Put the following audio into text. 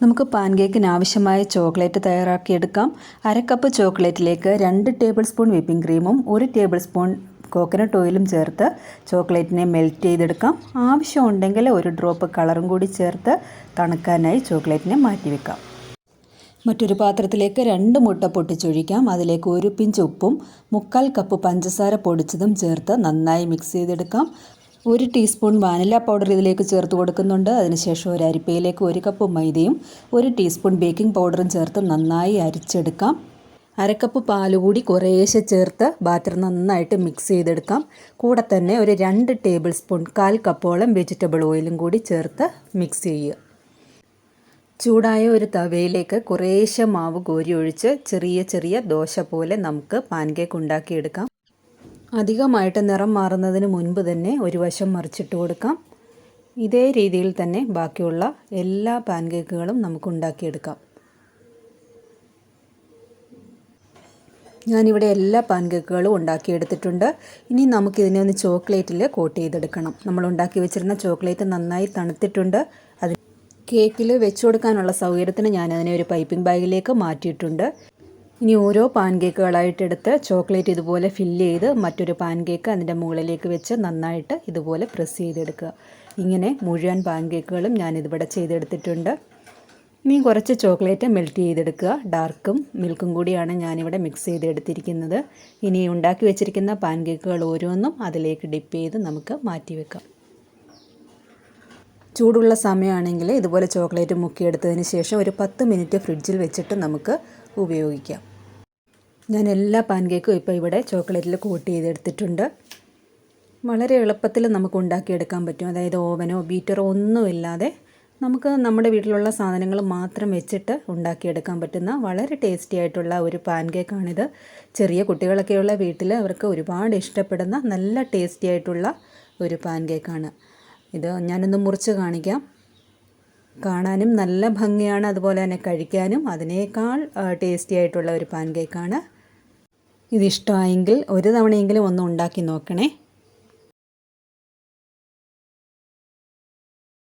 നമുക്ക് പാൻ കേക്കിന് ആവശ്യമായ ചോക്ലേറ്റ് തയ്യാറാക്കിയെടുക്കാം. 1/2 കപ്പ് ചോക്ലേറ്റിലേക്ക് 2 ടേബിൾ സ്പൂൺ വിപ്പിംഗ് ക്രീമും 1 ടേബിൾ സ്പൂൺ കോക്കനട്ട് ഓയിലും ചേർത്ത് ചോക്ലേറ്റിനെ മെൽറ്റ് ചെയ്തെടുക്കാം. ആവശ്യമുണ്ടെങ്കിൽ ഒരു ഡ്രോപ്പ് കളറും കൂടി ചേർത്ത് തണുക്കാനായി ചോക്ലേറ്റിനെ മാറ്റിവെക്കാം. മറ്റൊരു പാത്രത്തിലേക്ക് 2 മുട്ട പൊട്ടിച്ചൊഴിക്കാം. അതിലേക്ക് 1 പിഞ്ച് ഉപ്പും 1/4 കപ്പ് പഞ്ചസാര പൊടിച്ചതും ചേർത്ത് നന്നായി മിക്സ് ചെയ്തെടുക്കാം. 1 ടീസ്പൂൺ വാനില പൗഡർ ഇതിലേക്ക് ചേർത്ത് കൊടുക്കുന്നുണ്ട്. അതിനുശേഷം ഒരു അരിപ്പയിലേക്ക് 1 കപ്പ് മൈദയും 1 ടീസ്പൂൺ ബേക്കിംഗ് പൗഡറും ചേർത്ത് നന്നായി അരിച്ചെടുക്കാം. 1/2 കപ്പ് പാല് കൂടി കുറേശ്ശെ ചേർത്ത് ബാറ്റർ നന്നായിട്ട് മിക്സ് ചെയ്തെടുക്കാം. കൂടെ തന്നെ ഒരു 2 ടേബിൾ സ്പൂൺ 1/4 കപ്പോളം വെജിറ്റബിൾ ഓയിലും കൂടി ചേർത്ത് മിക്സ് ചെയ്യുക. ചൂടായ ഒരു തവയിലേക്ക് കുറേശ്ശെ മാവ് കോരി ഒഴിച്ച് ചെറിയ ചെറിയ ദോശ പോലെ നമുക്ക് പാൻ കേക്ക് ഉണ്ടാക്കിയെടുക്കാം. അധികമായിട്ട് നിറം മാറുന്നതിന് മുൻപ് തന്നെ ഒരു വശം മറിച്ചിട്ട് കൊടുക്കാം. ഇതേ രീതിയിൽ തന്നെ ബാക്കിയുള്ള എല്ലാ പാൻ കേക്കുകളും നമുക്ക് ഉണ്ടാക്കിയെടുക്കാം. ഞാനിവിടെ എല്ലാ പാൻ കേക്കുകളും ഉണ്ടാക്കിയെടുത്തിട്ടുണ്ട്. ഇനി നമുക്കിതിനെ ഒന്ന് ചോക്ലേറ്റിൽ കോട്ട് ചെയ്തെടുക്കണം. നമ്മൾ ഉണ്ടാക്കി വെച്ചിരുന്ന ചോക്ലേറ്റ് നന്നായി തണുത്തിട്ടുണ്ട്. കേക്കിൽ വെച്ച് കൊടുക്കാനുള്ള സൗകര്യത്തിന് ഞാനതിനെ ഒരു പൈപ്പിംഗ് ബാഗിലേക്ക് മാറ്റിയിട്ടുണ്ട്. ഇനി ഓരോ പാൻ കേക്കുകളായിട്ടെടുത്ത് ചോക്ലേറ്റ് ഇതുപോലെ ഫില്ല് ചെയ്ത് മറ്റൊരു പാൻ കേക്ക് അതിൻ്റെ മുകളിലേക്ക് വെച്ച് നന്നായിട്ട് ഇതുപോലെ പ്രസ് ചെയ്തെടുക്കുക. ഇങ്ങനെ മുഴുവൻ പാൻ കേക്കുകളും ഞാനിതിവിടെ ചെയ്തെടുത്തിട്ടുണ്ട്. ഇനി കുറച്ച് ചോക്ലേറ്റ് മെൽറ്റ് ചെയ്തെടുക്കുക. ഡാർക്കും മിൽക്കും കൂടിയാണ് ഞാനിവിടെ മിക്സ് ചെയ്തെടുത്തിരിക്കുന്നത്. ഇനി ഉണ്ടാക്കി വെച്ചിരിക്കുന്ന പാൻ കേക്കുകൾ ഓരോന്നും അതിലേക്ക് ഡിപ്പ് ചെയ്ത് നമുക്ക് മാറ്റിവെക്കാം. ചൂടുള്ള സമയമാണെങ്കിൽ ഇതുപോലെ ചോക്ലേറ്റ് മുക്കിയെടുത്തതിന് ശേഷം ഒരു 10 മിനിറ്റ് ഫ്രിഡ്ജിൽ വെച്ചിട്ട് നമുക്ക് ഉപയോഗിക്കാം. ഞാൻ എല്ലാ പാൻ കേക്കും ഇപ്പോൾ ഇവിടെ ചോക്ലേറ്റിൽ കോട്ട് ചെയ്തെടുത്തിട്ടുണ്ട്. വളരെ എളുപ്പത്തിൽ നമുക്ക് ഉണ്ടാക്കിയെടുക്കാൻ പറ്റും. അതായത് ഓവനോ ബീറ്ററോ ഒന്നുമില്ലാതെ നമുക്ക് നമ്മുടെ വീട്ടിലുള്ള സാധനങ്ങൾ മാത്രം വെച്ചിട്ട് ഉണ്ടാക്കിയെടുക്കാൻ പറ്റുന്ന വളരെ ടേസ്റ്റി ആയിട്ടുള്ള ഒരു പാൻ കേക്കാണിത്. ചെറിയ കുട്ടികളൊക്കെയുള്ള വീട്ടിൽ അവർക്ക് ഒരുപാട് ഇഷ്ടപ്പെടുന്ന നല്ല ടേസ്റ്റി ആയിട്ടുള്ള ഒരു പാൻ കേക്കാണ് ഇത്. ഞാനൊന്ന് മുറിച്ച് കാണിക്കാം. കാണാനും നല്ല ഭംഗിയാണ്, അതുപോലെ തന്നെ കഴിക്കാനും അതിനേക്കാൾ ടേസ്റ്റി ആയിട്ടുള്ള ഒരു പാൻ കേക്കാണ്. ഇതിഷ്ടമായെങ്കിൽ ഒരു തവണയെങ്കിലും ഒന്ന് ഉണ്ടാക്കി നോക്കണേ.